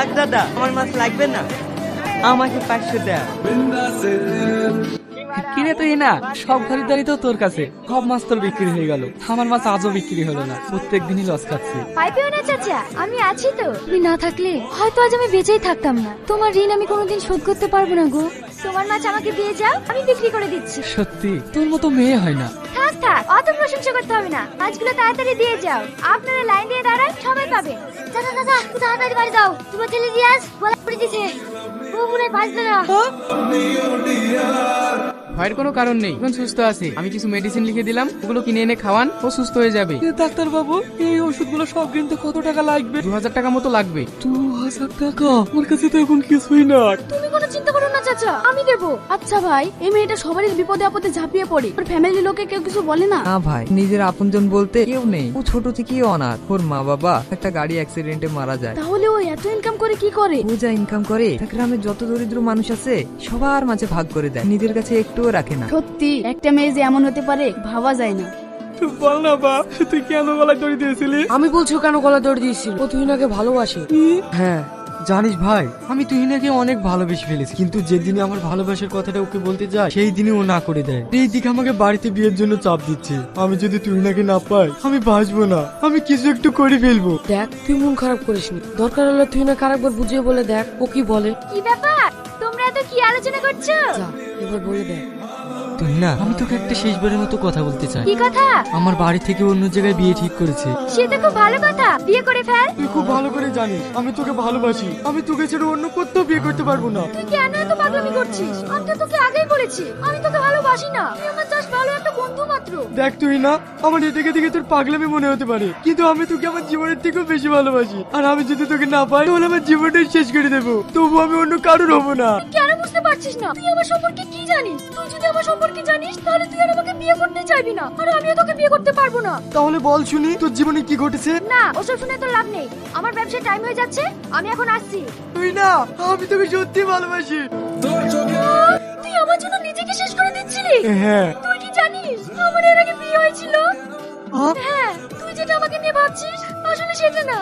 থাক দাদা, আমার মাছ লাগবে না, আমাকে 500 দেয়া। কিনে তুই না সব খরিদ্দারি তো তোর কাছে, সব মাছ তোর বিক্রি হয়ে গেল, আমার মাছ আজও বিক্রি হলো না, প্রত্যেক দিনই লস খাচ্ছি। ভয় পেও না চাচা, আমি আছি তো। তুমি না থাকলে হয়তো আজ আমি বেঁচেই থাকতাম না। তোমার ঋণ আমি কোনোদিন শোধ করতে পারবো না গো। তোমার মাছ আমাকে দিয়ে যাও, আমি বিক্রি করে দিচ্ছি। সত্যি তোর মতো মেয়ে হয় না। থাক থাক, অত প্রশংসা করতে হবে না, মাছগুলো তাড়াতাড়ি দিয়ে যাও। আপনারা লাইন দিয়ে দাঁড়ান, সবাই পাবে। চাচা চাচা, তুই তাড়াতাড়ি বাড়ি যাও, তোমার ছেলে রিয়াজ গলা পড়ে দিয়েছে, ও মনে হয় বাঁচবে না। ভয়ের কোনো কারণ নেই, এখন সুস্থ আছে। আমি কিছু মেডিসিন লিখে দিলাম, ওগুলো কিনে এনে খাওয়ান, ও সুস্থ হয়ে যাবে। ডাক্তার বাবু, এই ওষুধগুলো সব কিনতে কত টাকা লাগবে? 2000 টাকা মতো লাগবে। 2000 টাকা? আমার কাছে তো এখন কিছুই না। তুমি কোনো চিন্তা করো না চাচা, আমি দেবো। আচ্ছা ভাই, এই মেয়েটা সবারই বিপদে আপদে ঝাঁপিয়ে পড়ে, ওর ফ্যামিলির লোকে কেউ কিছু বলে না? না ভাই, নিজের আপনজন বলতে কেউ নেই। ও ছোট থেকেই অনাথ। ওর মা বাবা একটা গাড়ি অ্যাক্সিডেন্টে মারা যায়। তাহলে ও এত ইনকাম করে কি করে? ও যা ইনকাম করে তা গ্রামে যত দরিদ্র মানুষ আছে সবার মাঝে ভাগ করে দেয়, নিজের কাছে একটুও রাখে না। সত্যি একটা মেয়ে যে এমন হতে পারে ভাবা যায় না। বল না বাপ, তুই কেন গলায় দড়ি দিয়েছিলি? আমি বলছি ও কেন গলা দৌড় দিয়েছিল, ও তুহিনাকে ভালোবাসে। হ্যাঁ জানিস ভাই, আমি তুহিনাকে অনেক ভালোবেসে ফেলেছি, কিন্তু যেদিনই আমার ভালোবাসার কথাটা ওকে বলতে যাই সেই দিনই ও না করে দেয়। এই দিকে আমাকে বাড়িতে বিয়ের জন্য চাপ দিচ্ছে। আমি যদি তুহিনাকে না পাই আমি বাঁচবো না, আমি কিছু একটু করে ফেলবো। দেখ তুই মন খারাপ করিসনি, দরকার হলে তুহিনাকে আরেকবার বুঝিয়ে বলে দেখ ও কি বলে। কি ব্যাপার, তোমরা এত কি আলোচনা করছো? যা এবার বলে দেখ। তুহিনা, আমি তোকে একটা শেষবারের মতো কথা বলতে চাই। কি কথা? আমার বাড়ি থেকে অন্য জায়গায় বিয়ে ঠিক করেছে। সে তো খুব ভালো কথা, বিয়ে করে ফেল। তুই খুব ভালো করে জানিস আমি তোকে ভালোবাসি, আমি তোকে ছেড়ে অন্য কোথাও বিয়ে করতে পারবো না। তুই কেন এত পাগলামি করছিস? আমি তো তোকে আগেই বলেছি আমি তোকে ভালোবাসি না, তুই আমার জাস্ট ভালো একটা বন্ধু মাত্র। দেখ তুহিনা, আমার এটাকে দেখে তোর পাগলামি মনে হতে পারে, কিন্তু আমি তোকে আমার জীবনের থেকেও বেশি ভালোবাসি। আর আমি যদি তোকে না পাই তাহলে আমার জীবনটাই শেষ করে দেবো, তবু আমি অন্য কারোর হবো না। তুই কেন বুঝতে পারছিস না? তুই আমার সম্পর্কে কি জানিস? তুই যদি আমার সম্পর্কে জানিস তাহলে তুই আর আমাকে বিয়ে করতে চাইবি না, আর আমিও তোকে বিয়ে করতে পারবো না। তাহলে বল শুনি তোর জীবনে কি ঘটেছে। না, ওসব শুনে তোর লাভ নেই, আমার ব্যবসায় টাইম হয়ে যাচ্ছে, আমি এখন আসছি। তুই না, আমি তোকে সত্যি ভালোবাসি। তুই আমার জন্য নিজেকে শেষ করে দিচ্ছিলি? হ্যাঁ। তুই কি জানিস আমার এর আগে বিয়ে হয়েছিল? হ্যাঁ, তুই যেটা আমাকে নিয়ে ভাবছিস আসলে সেটা না।